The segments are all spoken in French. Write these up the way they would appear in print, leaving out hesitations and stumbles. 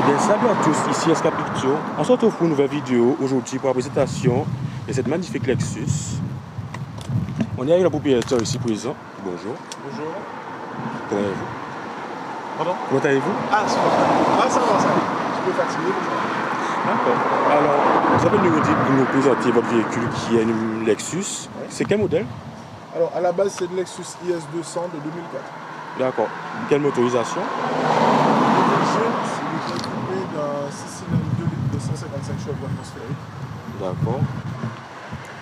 Eh bien, salut à tous, ici Escape Picture. On se retrouve pour une nouvelle vidéo aujourd'hui pour la présentation de cette magnifique Lexus. On est avec le propriétaire ici présent. Bonjour. Bonjour. Comment allez-vous? Pardon? Comment allez-vous? Ah, ça va, ça va. Je peux fatiguer. D'accord. Alors, vous avez nous présenter votre véhicule qui est une Lexus. Ouais. C'est quel modèle? Alors, à la base, c'est une Lexus IS 200 de 2004. D'accord. Quelle motorisation? L'origine, c'est équipé d'un 6 cylindres 2 litres de 155 chevaux atmosphériques. D'accord.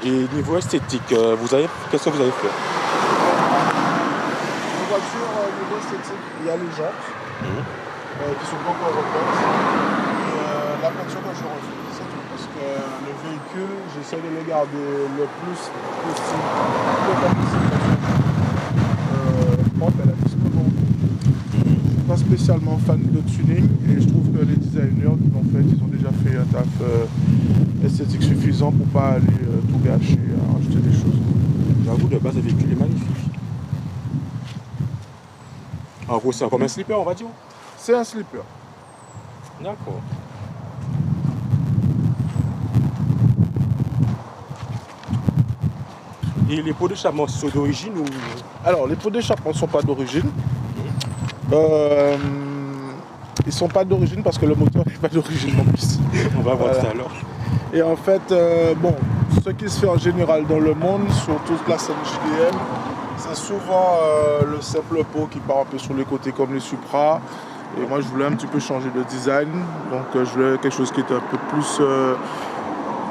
Et niveau esthétique, qu'est-ce que vous avez fait? La voiture, niveau esthétique, il y a les jantes qui sont pas encore refaites. Et la peinture que je refais, c'est tout. Parce que le véhicule, j'essaie de le garder le plus possible, propre à la disposition. Je ne suis pas spécialement fan de tuning et je trouve que les designers qui l'ont fait, ils ont déjà fait un taf esthétique suffisant pour ne pas aller tout gâcher, à rajouter des choses. J'avoue, de base, le véhicule est magnifique. En gros, c'est comme un slipper, on va dire? C'est un slipper. D'accord. Et les pots d'échappement sont d'origine ou... Alors, les pots d'échappement ne sont pas d'origine. Ils ne sont pas d'origine parce que le moteur n'est pas d'origine non plus. On va voir ça alors. Et en fait, ce qui se fait en général dans le monde, surtout la scène JDM, c'est souvent le simple pot qui part un peu sur les côtés comme les Supra. Et moi, je voulais un petit peu changer de design. Donc, je voulais quelque chose qui était un peu plus,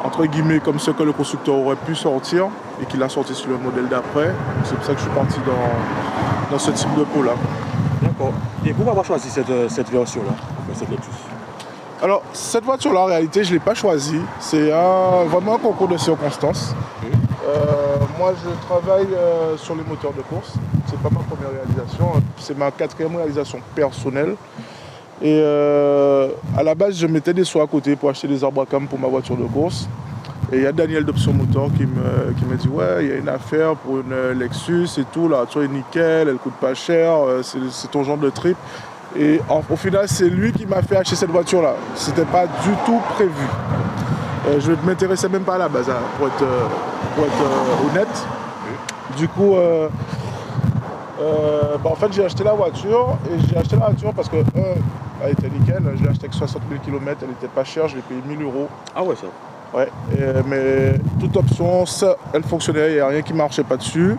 entre guillemets, comme ce que le constructeur aurait pu sortir et qu'il a sorti sur le modèle d'après. C'est pour ça que je suis parti dans ce type de pot-là. D'accord. Et pourquoi avoir choisi cette version-là, cette Lexus? Alors, cette voiture-là, en réalité, je ne l'ai pas choisie. C'est vraiment un concours de circonstances. Moi, je travaille sur les moteurs de course. C'est pas ma première réalisation. C'est ma 4e réalisation personnelle. Et à la base, je mettais des sous à côté pour acheter des arbres à cam pour ma voiture de course. Et il y a Daniel d'Option Motor qui me dit « Ouais, il y a une affaire pour une Lexus et tout. La voiture est nickel, elle coûte pas cher. C'est ton genre de trip. » Et au final, c'est lui qui m'a fait acheter cette voiture-là. C'était pas du tout prévu. Je ne m'intéressais même pas à la base, hein, pour être honnête. Du coup, en fait, j'ai acheté la voiture. Et j'ai acheté la voiture parce que, elle était nickel. Je l'ai acheté avec 60 000 km. Elle n'était pas chère. Je l'ai payé 1 000 €. Ah ouais, ça. Ouais, mais toute option, ça, elle fonctionnait. Il n'y a rien qui ne marchait pas dessus.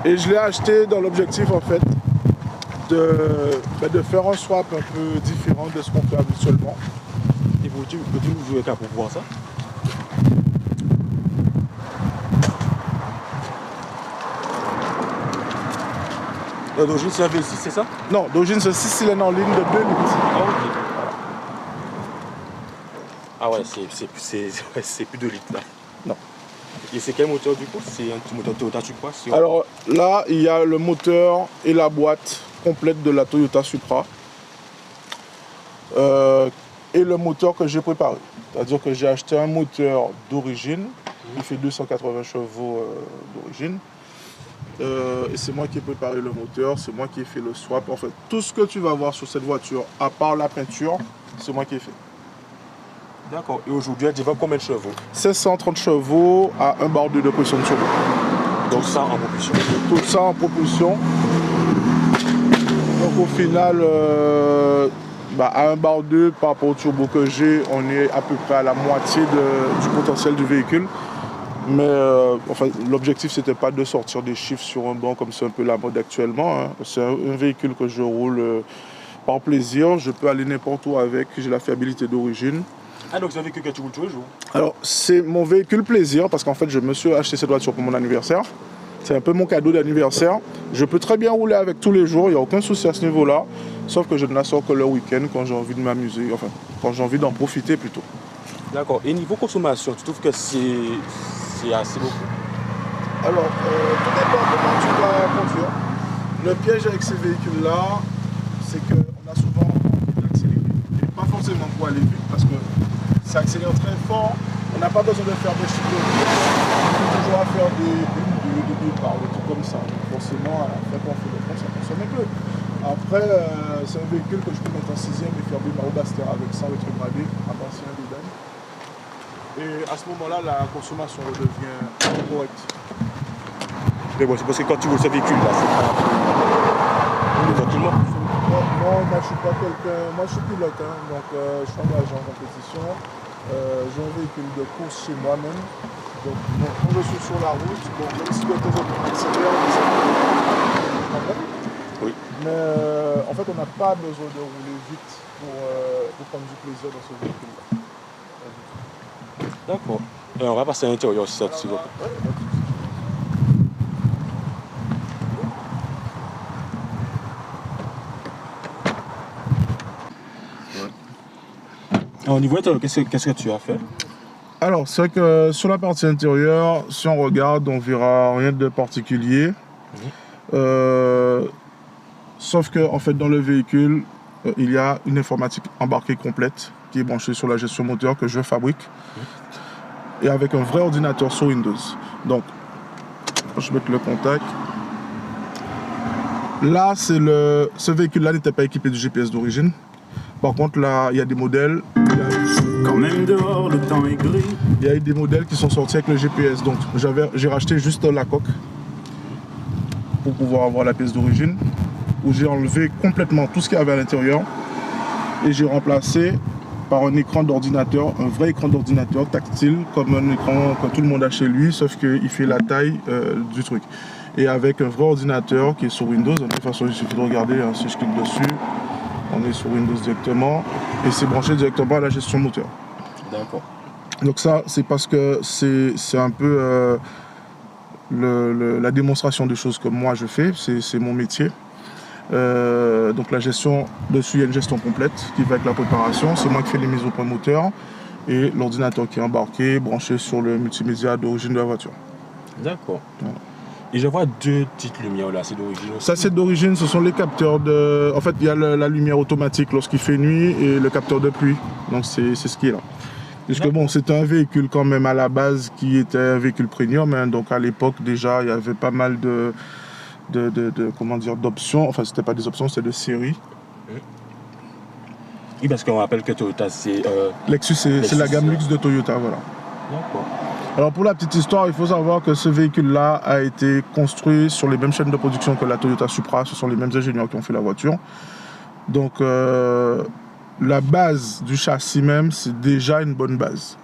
Et je l'ai acheté dans l'objectif, en fait, de faire un swap un peu différent de ce qu'on fait habituellement. Et peux-tu nous jouer un cas pour voir ça? D'origine, c'est un V6, c'est ça? Non, d'origine, c'est 6 cylindres en ligne de 2 litres. Ah ok. Ah ouais, c'est plus de litres là. Non. Et c'est quel moteur du coup? C'est un petit moteur Toyota Supra? Alors là, il y a le moteur et la boîte complète de la Toyota Supra. Et le moteur que j'ai préparé. C'est-à-dire que j'ai acheté un moteur d'origine. Il fait 280 chevaux d'origine. Et c'est moi qui ai préparé le moteur, c'est moi qui ai fait le swap. En fait, tout ce que tu vas voir sur cette voiture, à part la peinture, c'est moi qui ai fait. D'accord. Et aujourd'hui, elle développe combien de chevaux? 1630 chevaux à 1 bar 2 de pression de turbo. Donc ça en propulsion. Tout ça en propulsion. Donc au final, à 1 bar 2 par rapport au turbo que j'ai, on est à peu près à la moitié du potentiel du véhicule. Mais l'objectif, c'était pas de sortir des chiffres sur un banc comme c'est un peu la mode actuellement. Hein. C'est un véhicule que je roule par plaisir. Je peux aller n'importe où avec. J'ai la fiabilité d'origine. Ah, donc c'est un véhicule que tu roules tous les jours? Alors, c'est mon véhicule plaisir parce qu'en fait, je me suis acheté cette voiture pour mon anniversaire. C'est un peu mon cadeau d'anniversaire. Je peux très bien rouler avec tous les jours. Il n'y a aucun souci à ce niveau-là. Sauf que je ne la sors que le week-end quand j'ai envie de m'amuser. Enfin, quand j'ai envie d'en profiter plutôt. D'accord. Et niveau consommation, tu trouves que c'est assez beaucoup? Alors, tout dépend comment tu vas conduire. Le piège avec ces véhicules-là, c'est qu'on a souvent envie d'accélérer. Et pas forcément pour aller vite, parce que ça accélère très fort. On n'a pas besoin de faire des chiffres. On peut toujours à faire des par des trucs comme ça. Donc forcément, à la fin, quand on fait le compte, ça consomme un peu. Après, c'est un véhicule que je peux mettre en 6e et faire des Marobaster avec 100 rétrogradé à l'ancien Liban. Et à ce moment-là, la consommation redevient correcte. Mais bon, c'est parce que quand tu vois ce véhicule-là, c'est pas pour tout le monde. Non, moi je suis pas quelqu'un. Moi je suis pilote, hein, donc je suis engagé en compétition. J'ai un véhicule de course chez moi-même. Donc bon, quand je suis sur la route, bon, même si de temps en temps on accélère, Oui. mais en fait on n'a pas besoin de rouler vite pour prendre du plaisir dans ce véhicule-là. D'accord. On va passer à l'intérieur aussi, ça, s'il vous plaît. Au niveau intérieur, qu'est-ce que tu as fait? Alors, c'est vrai que sur la partie intérieure, si on regarde, on verra rien de particulier. Sauf que, en fait, dans le véhicule, il y a une informatique embarquée complète qui est branchée sur la gestion moteur que je fabrique et avec un vrai ordinateur sur Windows. Donc, je vais mettre le contact. Là, ce véhicule-là n'était pas équipé du GPS d'origine. Par contre, là, il y a des modèles. Quand même dehors, le temps est gris. Il y a eu des modèles qui sont sortis avec le GPS. Donc, j'ai racheté juste la coque pour pouvoir avoir la pièce d'origine. Où j'ai enlevé complètement tout ce qu'il y avait à l'intérieur. Et j'ai remplacé par un écran d'ordinateur, un vrai écran d'ordinateur tactile, comme un écran que tout le monde a chez lui, sauf qu'il fait la taille du truc. Et avec un vrai ordinateur qui est sur Windows. De toute façon, il suffit de regarder, hein, si je clique dessus. On est sur Windows directement et c'est branché directement à la gestion moteur. D'accord. Donc ça, c'est parce que c'est un peu la démonstration des choses que moi je fais, c'est mon métier. Donc la gestion, dessus il y a une gestion complète qui va avec la préparation, c'est moi qui fais les mises au point moteur et l'ordinateur qui est embarqué, branché sur le multimédia d'origine de la voiture. D'accord. Voilà. Et je vois deux petites lumières là, c'est d'origine aussi. Ça c'est d'origine, ce sont les capteurs de... En fait, il y a la lumière automatique lorsqu'il fait nuit et le capteur de pluie. Donc c'est ce qui est là. Puisque bon, c'est un véhicule quand même à la base qui était un véhicule premium. Hein, donc à l'époque déjà, il y avait pas mal comment dire, d'options. Enfin, c'était pas des options, c'était de série. Oui, parce qu'on rappelle que Toyota, c'est... Lexus, c'est la gamme luxe de Toyota, voilà. D'accord. Alors pour la petite histoire, il faut savoir que ce véhicule-là a été construit sur les mêmes chaînes de production que la Toyota Supra. Ce sont les mêmes ingénieurs qui ont fait la voiture. Donc la base du châssis même, c'est déjà une bonne base.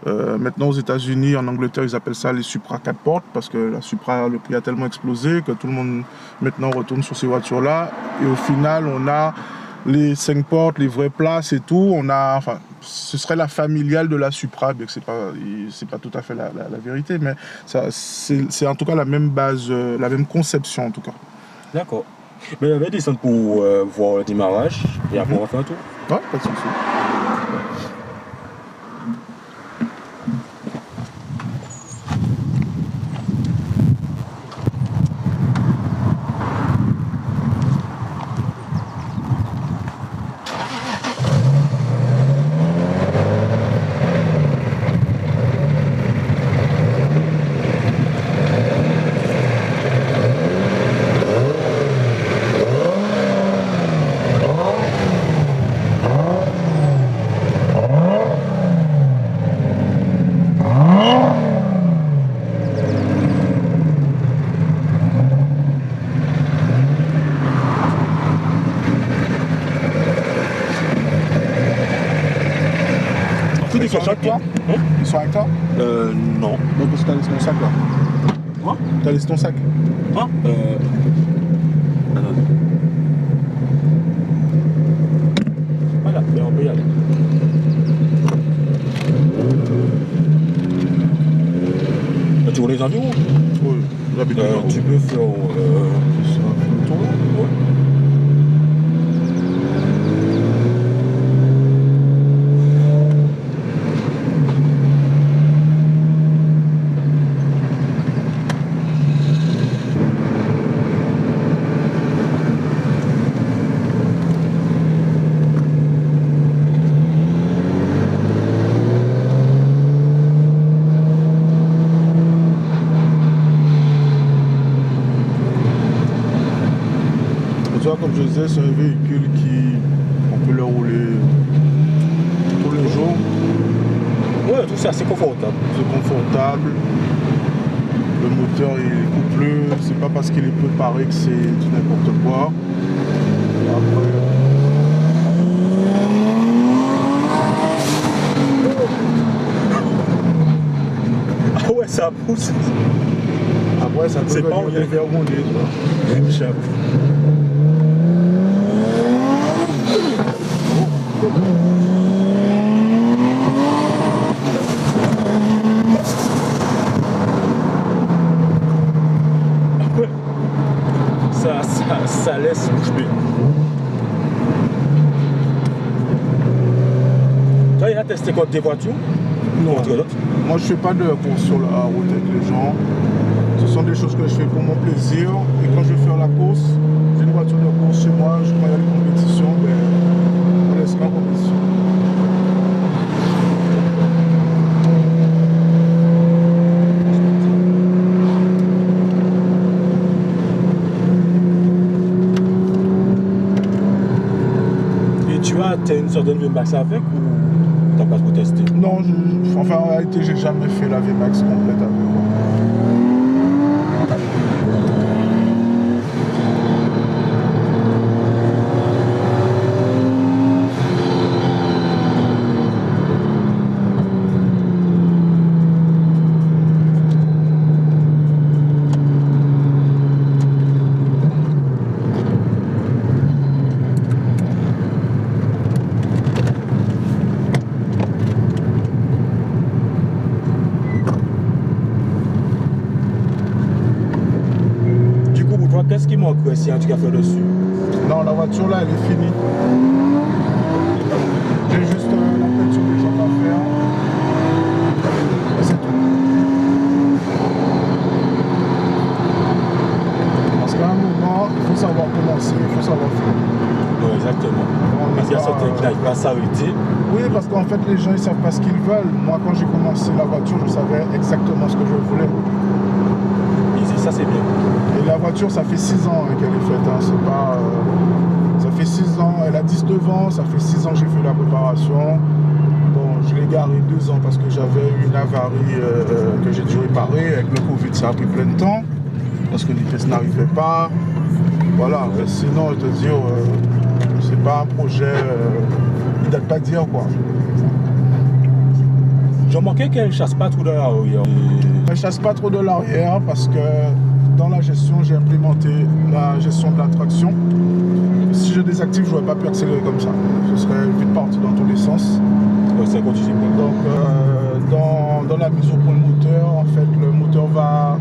Maintenant aux États-Unis, en Angleterre, ils appellent ça les Supra 4 portes parce que la Supra, le prix a tellement explosé que tout le monde maintenant retourne sur ces voitures-là. Et au final, on a les 5 portes, les vraies places et tout. On a, enfin, ce serait la familiale de la Supra, bien que c'est pas tout à fait la vérité, mais c'est en tout cas la même base, la même conception en tout cas. D'accord. Mais on va descendre pour voir le démarrage et après on va faire un tour. Ouais, pas de souci. Ils sont avec toi? Ils sont avec toi? Non. Donc parce que t'as laissé ton sac là. Quoi? T'as laissé ton sac? Quoi? Attends. Voilà, mais on peut y aller. Tu vois les environs? Oui, j'habite Tu peux faire le tour. ouais. disais, c'est un véhicule on peut le rouler tous les jours. Ouais, tout ça, c'est confortable. C'est confortable. Le moteur il est coupleux. C'est pas parce qu'il est préparé que c'est du n'importe quoi. Après, ah ouais, ça pousse. après ça peut C'est pas venir rien. dévergonder, tu vois. J'avoue. Ça laisse bouche bée. Toi, il a testé contre des voitures? Non. Contre d'autres? Moi je fais pas de course sur la route avec les gens. Ce sont des choses que je fais pour mon plaisir. Et quand je vais faire la course, j'ai une voiture de course chez moi. Quand il y a des compétitions, on laisse la compétition. Tu as une sorte de VMAX avec ou t'as pas trop testé? Non, enfin en réalité j'ai jamais fait la VMAX complète avec moi. Qu'est-ce qui manque si tu as fait dessus? Non, la voiture là elle est finie. J'ai juste la peinture que j'en vais faire. Et c'est tout. Parce qu'à un moment, il faut savoir commencer, il faut savoir faire. Oui, exactement. Parce qu'il y a certains qui n'arrivent pas à s'arrêter. Oui, parce qu'en fait les gens ils savent pas ce qu'ils veulent. Moi quand j'ai commencé la voiture, je savais exactement ce que je voulais. Et ça c'est bien. Et la voiture, ça fait 6 ans qu'elle est faite. Hein. C'est pas, ça fait 6 ans, elle a 19 ans, ça fait 6 ans que j'ai fait la préparation. Bon, je l'ai garé 2 ans parce que j'avais une avarie que j'ai dû réparer. Avec le Covid, ça a pris plein de temps. Parce que les pièces n'arrivaient pas. Voilà, mais sinon, je te dire, c'est pas un projet qui date pas d'hier, quoi. J'ai remarqué qu'elle ne chasse pas trop de l'arrière. Elle ne chasse pas trop de l'arrière parce que dans la gestion, j'ai implémenté la gestion de la traction. Si je désactive, je n'aurais pas pu accélérer comme ça. Ce serait vite parti dans tous les sens. Ouais, c'est continue. Donc, dans la mise au point de moteur, en fait, le moteur va...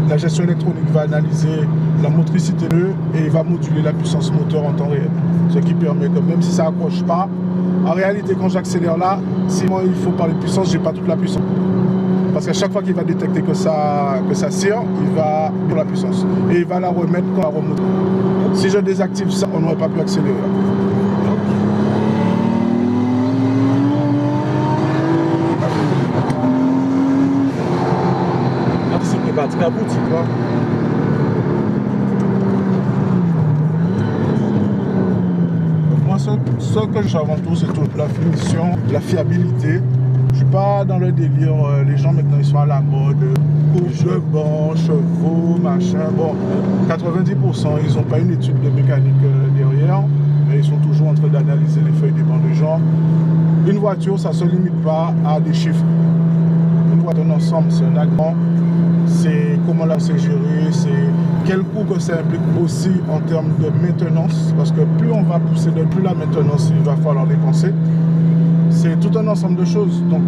La gestion électronique va analyser la motricité et il va moduler la puissance moteur en temps réel. Ce qui permet que même si ça n'accroche pas, en réalité, quand j'accélère là, si moi il faut parler de puissance, j'ai pas toute la puissance. Parce qu'à chaque fois qu'il va détecter que ça tire, il va pour la puissance. Et il va la remettre quand elle remonte. Si je désactive ça, on n'aurait pas pu accélérer. C'est parti à bout, tu vois. Moi, ce que j'ai avant tout, c'est toute la finition, la fiabilité. Je suis pas dans le délire, les gens maintenant ils sont à la mode, couche de banc, chevaux, machin. Bon, 90% ils n'ont pas une étude de mécanique derrière, mais ils sont toujours en train d'analyser les feuilles des bancs de gens. Une voiture, ça ne se limite pas à des chiffres. Une voiture d'ensemble, c'est un agrément, c'est comment la c'est géré, c'est quel coût que ça implique aussi en termes de maintenance, parce que plus on va pousser, plus la maintenance il va falloir dépenser. C'est tout un ensemble de choses. Donc,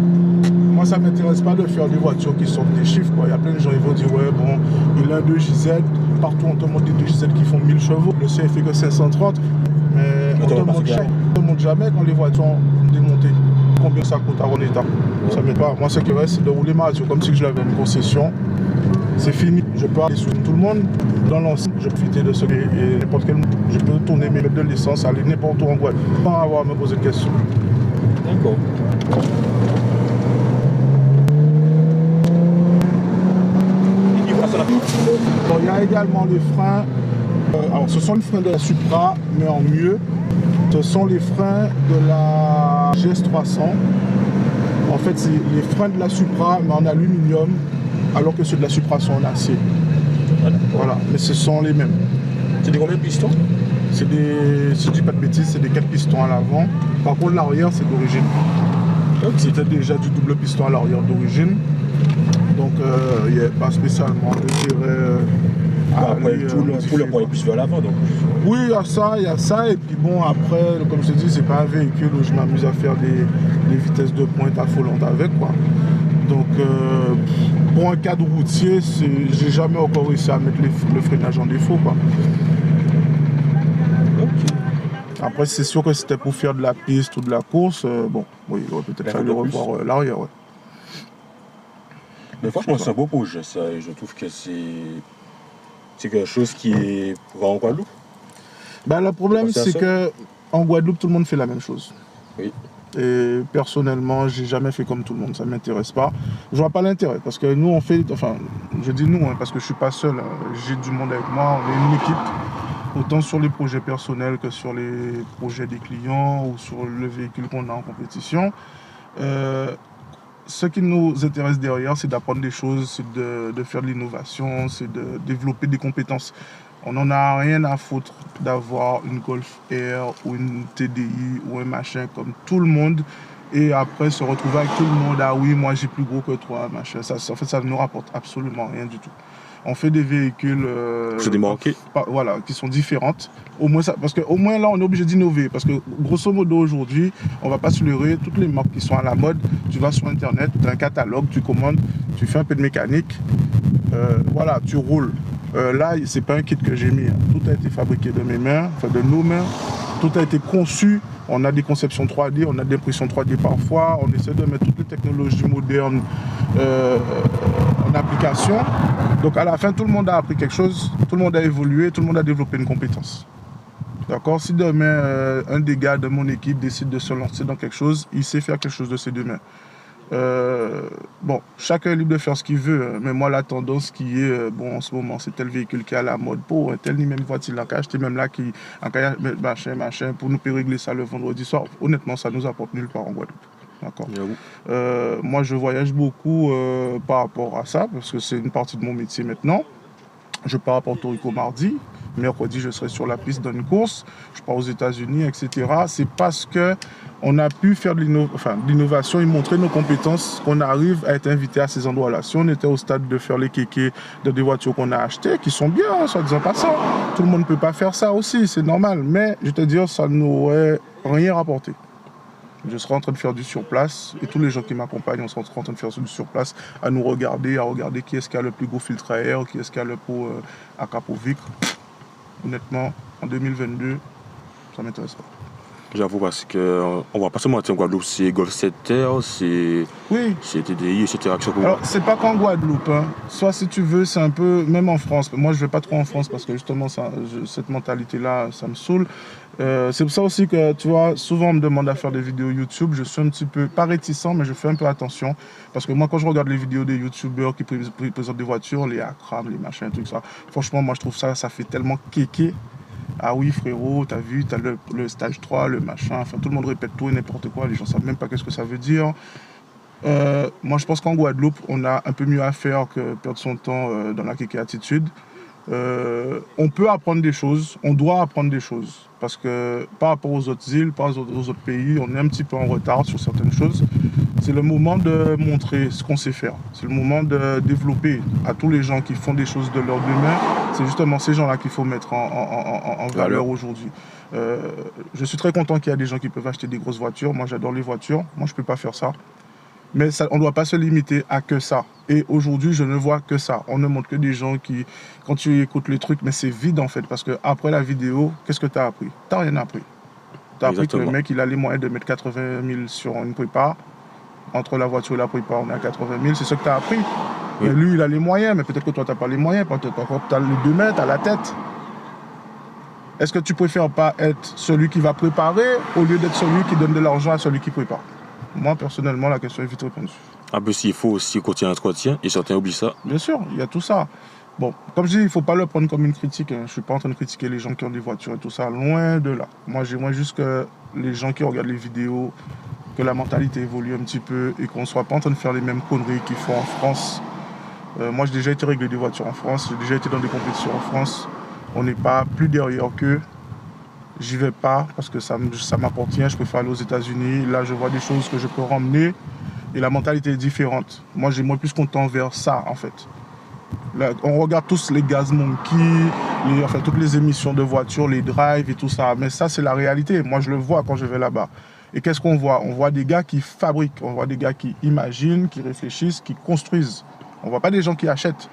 moi, ça ne m'intéresse pas de faire des voitures qui sortent des chiffres, quoi. Il y a plein de gens qui vont dire, ouais, bon, il a un 2JZ. Partout, on te montre des 2JZ qui font 1000 chevaux. Le C fait que 530. Mais on ne te montre jamais quand les voitures sont démontées. Combien ça coûte à mon état. Ça ne m'aide pas. Moi, ce qui reste, c'est de rouler ma voiture comme si je l'avais une concession. C'est fini. Je peux aller sous tout le monde. Dans l'ensemble, je peux profiter de ce que et n'importe quel. Je peux tourner mes mètres de licence, aller n'importe où en Guadeloupe, sans avoir à me poser de questions. D'accord. Bon, il y a également les freins Alors, ce sont les freins de la Supra, mais en mieux. Ce sont les freins de la GS300. En fait, c'est les freins de la Supra, mais en aluminium, alors que ceux de la Supra sont en acier. Voilà, mais ce sont les mêmes. C'est des combien de pistons? C'est des, si je dis pas de bêtises, c'est des 4 pistons à l'avant. Par contre, l'arrière, c'est d'origine. C'était déjà du double piston à l'arrière d'origine. Donc, il n'y avait pas spécialement d'intérêt à Après, aller, tout le point est plus vers l'avant. Donc. Oui, il y a ça. Et puis bon, après, comme je te dis, c'est pas un véhicule où je m'amuse à faire des vitesses de pointe affolantes avec, quoi. Donc, pour un cadre routier, j'ai jamais encore réussi à mettre le freinage en défaut, quoi. Après, c'est sûr que c'était pour faire de la piste ou de la course. Bon, oui, il aurait peut-être fallu revoir l'arrière, ouais. Mais franchement, c'est un beau projet, ça. Et je trouve que c'est quelque chose qui est pour en Guadeloupe. Ben, le problème, c'est qu'en Guadeloupe, tout le monde fait la même chose. Oui. Et personnellement, j'ai jamais fait comme tout le monde, ça ne m'intéresse pas. Je vois pas l'intérêt, parce que nous, on fait, enfin, je dis nous, hein, parce que je suis pas seul, j'ai du monde avec moi, on est une équipe, autant sur les projets personnels que sur les projets des clients ou sur le véhicule qu'on a en compétition. Ce qui nous intéresse derrière, c'est d'apprendre des choses, c'est de faire de l'innovation, c'est de développer des compétences. On n'en a rien à foutre d'avoir une Golf R ou une TDI ou un machin comme tout le monde et après se retrouver avec tout le monde. Ah oui, moi j'ai plus gros que toi, machin. Ça, en fait, ça ne nous rapporte absolument rien du tout. On fait des véhicules voilà, qui sont différentes. Au moins ça, parce qu'au moins là, on est obligé d'innover. Parce que grosso modo, aujourd'hui, on ne va pas se leurrer. Toutes les marques qui sont à la mode, tu vas sur Internet, tu as un catalogue, tu commandes, tu fais un peu de mécanique. Voilà, tu roules. Là, ce n'est pas un kit que j'ai mis. Tout a été fabriqué de mes mains, enfin de nos mains. Tout a été conçu. On a des conceptions 3D, on a des impressions 3D parfois. On essaie de mettre toutes les technologies modernes en application. Donc à la fin, tout le monde a appris quelque chose, tout le monde a évolué, tout le monde a développé une compétence. D'accord? Si demain, un des gars de mon équipe décide de se lancer dans quelque chose, il sait faire quelque chose de ses deux mains. Bon, chacun est libre de faire ce qu'il veut, mais moi la tendance qui est, bon en ce moment, c'est tel véhicule qui est à la mode, pour tel ni même voiture là, acheté même là, qui en machin, pour nous régler ça le vendredi soir. Honnêtement, ça nous apporte nulle part en Guadeloupe. D'accord. Moi, je voyage beaucoup par rapport à ça, parce que c'est une partie de mon métier maintenant. Je pars à Porto Rico mardi. Mercredi, je serai sur la piste dans une course. Je pars aux États-Unis, etc. C'est parce qu'on a pu faire de l'innovation et montrer nos compétences qu'on arrive à être invité à ces endroits-là. Si on était au stade de faire les kékés de des voitures qu'on a achetées, qui sont bien, soit disant pas ça. Tout le monde ne peut pas faire ça aussi, c'est normal. Mais je te dis, ça n'aurait rien rapporté. Je serai en train de faire du surplace et tous les gens qui m'accompagnent, on sera en train de faire du surplace, à nous regarder, à regarder qui est-ce qui a le plus gros filtre à air, qui est-ce qui a le pot à capot vitre. Honnêtement, en 2022, ça ne m'intéresse pas. J'avoue parce qu'on ne va pas se mentir en Guadeloupe, c'est Golf 7R, c'est TDI, etc. Alors, c'est pas qu'en Guadeloupe. Hein. Soit si tu veux, c'est un peu, même en France. Moi, je ne vais pas trop en France parce que justement, cette mentalité-là, ça me saoule. C'est pour ça aussi que, tu vois, souvent on me demande à faire des vidéos YouTube. Je suis un petit peu, pas réticent, mais je fais un peu attention. Parce que moi, quand je regarde les vidéos des YouTubeurs qui présentent des voitures, les Akram, les machins, tout ça, franchement, moi, je trouve ça fait tellement kéké. Ah oui, frérot, t'as vu, t'as le stage 3, le machin, enfin, tout le monde répète tout et n'importe quoi. Les gens ne savent même pas qu'est-ce que ça veut dire. Moi, je pense qu'en Guadeloupe, on a un peu mieux à faire que perdre son temps dans la kéké attitude. On peut apprendre des choses, on doit apprendre des choses. Parce que par rapport aux autres îles, par rapport aux autres pays, on est un petit peu en retard sur certaines choses. C'est le moment de montrer ce qu'on sait faire. C'est le moment de développer à tous les gens qui font des choses de leurs deux mains. C'est justement ces gens-là qu'il faut mettre en valeur aujourd'hui. Je suis très content qu'il y a des gens qui peuvent acheter des grosses voitures. Moi, j'adore les voitures. Moi, je ne peux pas faire ça. Mais ça, on ne doit pas se limiter à que ça. Et aujourd'hui, je ne vois que ça. On ne montre que des gens qui, quand tu écoutes les trucs, mais c'est vide en fait. Parce qu'après la vidéo, qu'est-ce que tu as appris? Tu n'as rien appris. Tu as appris que le mec, il a les moyens de mettre 80 000 sur une prépa. Entre la voiture et la prépa, on est à 80 000. C'est ce que tu as appris. Oui. Et lui, il a les moyens. Mais peut-être que toi, tu n'as pas les moyens. Peut-être que tu as les 2 mètres, tu as la tête. Est-ce que tu préfères pas être celui qui va préparer au lieu d'être celui qui donne de l'argent à celui qui prépare? Moi, personnellement, la question est vite répondue. Ah ben s'il faut aussi continuer l'entretien, et certains oublient ça. Bien sûr, il y a tout ça. Bon, comme je dis, il ne faut pas le prendre comme une critique. Hein. Je ne suis pas en train de critiquer les gens qui ont des voitures et tout ça, loin de là. Moi, j'aimerais juste que les gens qui regardent les vidéos, que la mentalité évolue un petit peu et qu'on ne soit pas en train de faire les mêmes conneries qu'ils font en France. Moi, j'ai déjà été réglé des voitures en France, j'ai déjà été dans des compétitions en France. On n'est pas plus derrière qu'eux. J'y vais pas parce que ça m'appartient, je préfère aller aux États-Unis. Là, je vois des choses que je peux ramener et la mentalité est différente. Moi, j'ai moins plus content vers ça, en fait. Là, on regarde tous les Gaz Monkey, toutes les émissions de voitures, les drives et tout ça. Mais ça, c'est la réalité. Moi, je le vois quand je vais là-bas. Et qu'est-ce qu'on voit? On voit des gars qui fabriquent, on voit des gars qui imaginent, qui réfléchissent, qui construisent. On ne voit pas des gens qui achètent.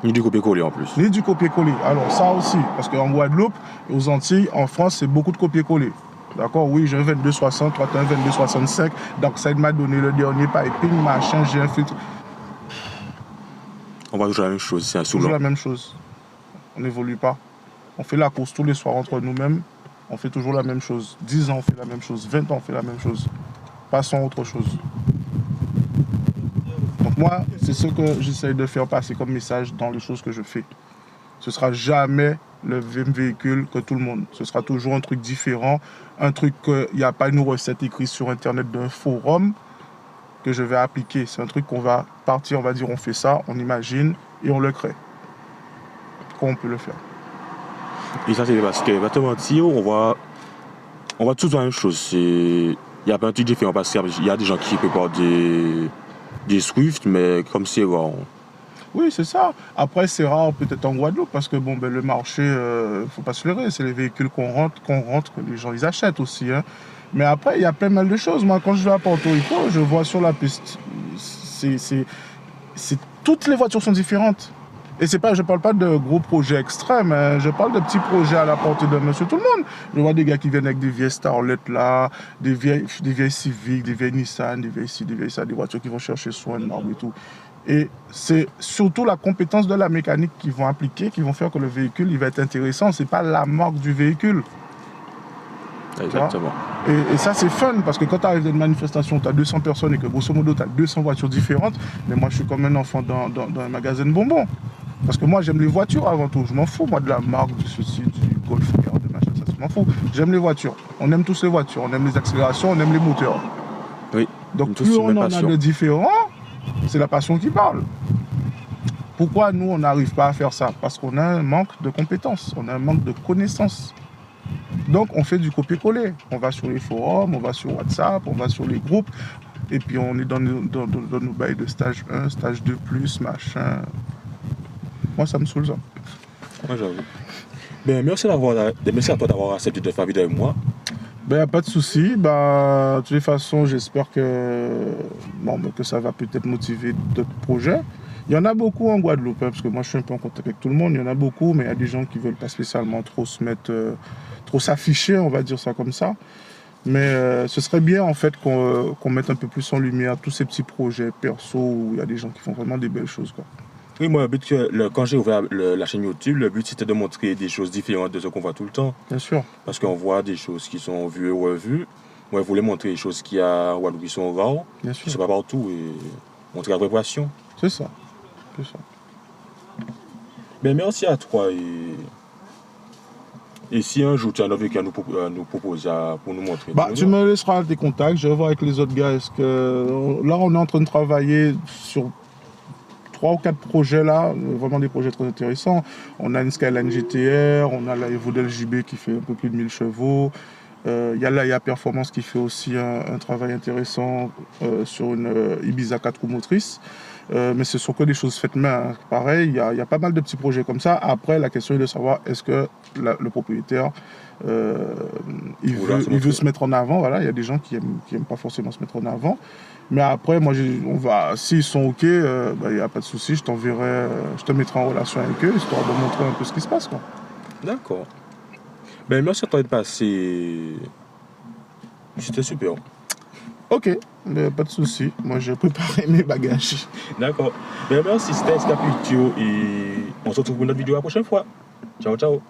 Ni du copier-coller en plus. Ni du copier-coller. Alors ça aussi, parce qu'en Guadeloupe, aux Antilles, en France, c'est beaucoup de copier-coller. D'accord? Oui, j'ai un 2260, toi tu as un 2265. Donc ça m'a donné le dernier piping, machin, j'ai un filtre. On voit toujours la même chose, c'est un Toujours souvent. la même chose. On n'évolue pas. On fait la course tous les soirs entre nous-mêmes. On fait toujours la même chose. 10 ans, on fait la même chose. 20 ans, on fait la même chose. Passons à autre chose. Donc moi, c'est ce que j'essaie de faire passer comme message dans les choses que je fais. Ce ne sera jamais le même véhicule que tout le monde. Ce sera toujours un truc différent. Un truc qu'il n'y a pas une recette écrite sur Internet d'un forum que je vais appliquer. C'est un truc qu'on va partir, on va dire on fait ça, on imagine et on le crée. Comment on peut le faire? Et ça, c'est parce que, va te mentir, on voit tous la même chose. Il n'y a pas un truc différent parce qu'il y a des gens qui préparent des Swift, mais comme c'est rare. Oui, c'est ça. Après, c'est rare peut-être en Guadeloupe parce que bon, ben, le marché, faut pas se leurrer, c'est les véhicules qu'on rentre, que les gens ils achètent aussi. Hein. Mais après, il y a plein mal de choses. Moi, quand je vais à Porto Rico, je vois sur la piste, toutes les voitures sont différentes. Et je ne parle pas de gros projets extrêmes, hein. Je parle de petits projets à la portée de monsieur tout le monde. Je vois des gars qui viennent avec des vieilles Starlet là, des vieilles Civic, des vieilles Nissan, des vieilles ci, des vieilles ça, des voitures qui vont chercher sur un arbre et tout. Et c'est surtout la compétence de la mécanique qu'ils vont appliquer, qui vont faire que le véhicule il va être intéressant. Ce n'est pas la marque du véhicule. Exactement. Et ça, c'est fun, parce que quand tu arrives dans une manifestation, tu as 200 personnes et que grosso modo, tu as 200 voitures différentes. Mais moi, je suis comme un enfant dans un magasin de bonbons. Parce que moi, j'aime les voitures avant tout. Je m'en fous, moi, de la marque, du ceci, du Golf, de machin, ça, je m'en fous. J'aime les voitures. On aime tous les voitures. On aime les accélérations, on aime les moteurs. Oui. Donc, plus on en a de différents, c'est la passion qui parle. Pourquoi nous, on n'arrive pas à faire ça? Parce qu'on a un manque de compétences, on a un manque de connaissances. Donc, on fait du copier-coller. On va sur les forums, on va sur WhatsApp, on va sur les groupes. Et puis, on est dans nos bails de stage 1, stage 2+, machin. Moi, ça me saoule, ça. Moi, j'avoue. Ben, merci à toi d'avoir accepté de faire vidéo avec moi. Ben, pas de souci. Ben, de toutes les façons, j'espère que ça va peut-être motiver d'autres projets. Il y en a beaucoup en Guadeloupe, hein, parce que moi, je suis un peu en contact avec tout le monde. Il y en a beaucoup, mais il y a des gens qui ne veulent pas spécialement trop s'afficher, on va dire ça comme ça. Mais ce serait bien, en fait, qu'on mette un peu plus en lumière tous ces petits projets perso où il y a des gens qui font vraiment des belles choses, quoi. Oui, moi, le but, quand j'ai ouvert la chaîne YouTube, le but c'était de montrer des choses différentes de ce qu'on voit tout le temps. Bien sûr. Parce qu'on voit des choses qui sont vues et revues. Moi, je voulais montrer des choses qui sont rares, Bien qui sûr. ne sont pas partout, et montrer la vraie passion. C'est ça. C'est ça. Ben, merci à toi. Et si un jour tu as un véhicule à nous proposer pour nous montrer. Bah, tu me laisseras tes contacts, je vais voir avec les autres gars. Là, on est en train de travailler sur 3 ou 4 projets là, vraiment des projets très intéressants. On a une Skyline GTR, on a la Evo JB qui fait un peu plus de 1000 chevaux. Il y a l'AIA Performance qui fait aussi un travail intéressant sur une Ibiza 4 roues motrices. Mais ce sont que des choses faites main. Hein. Pareil, il y a pas mal de petits projets comme ça. Après, la question est de savoir est-ce que le propriétaire il veut se mettre en avant. Voilà, il y a des gens qui aiment pas forcément se mettre en avant. Mais après, moi, s'ils sont OK, il n'y a pas de souci, je t'enverrai, je te mettrai en relation avec eux, histoire de montrer un peu ce qui se passe, quoi. D'accord. Ben, merci à toi de passer. C'était super. OK, pas de souci. Moi, j'ai préparé mes bagages. D'accord. Ben, merci, c'était Escapictio et on se retrouve pour une autre vidéo la prochaine fois. Ciao, ciao.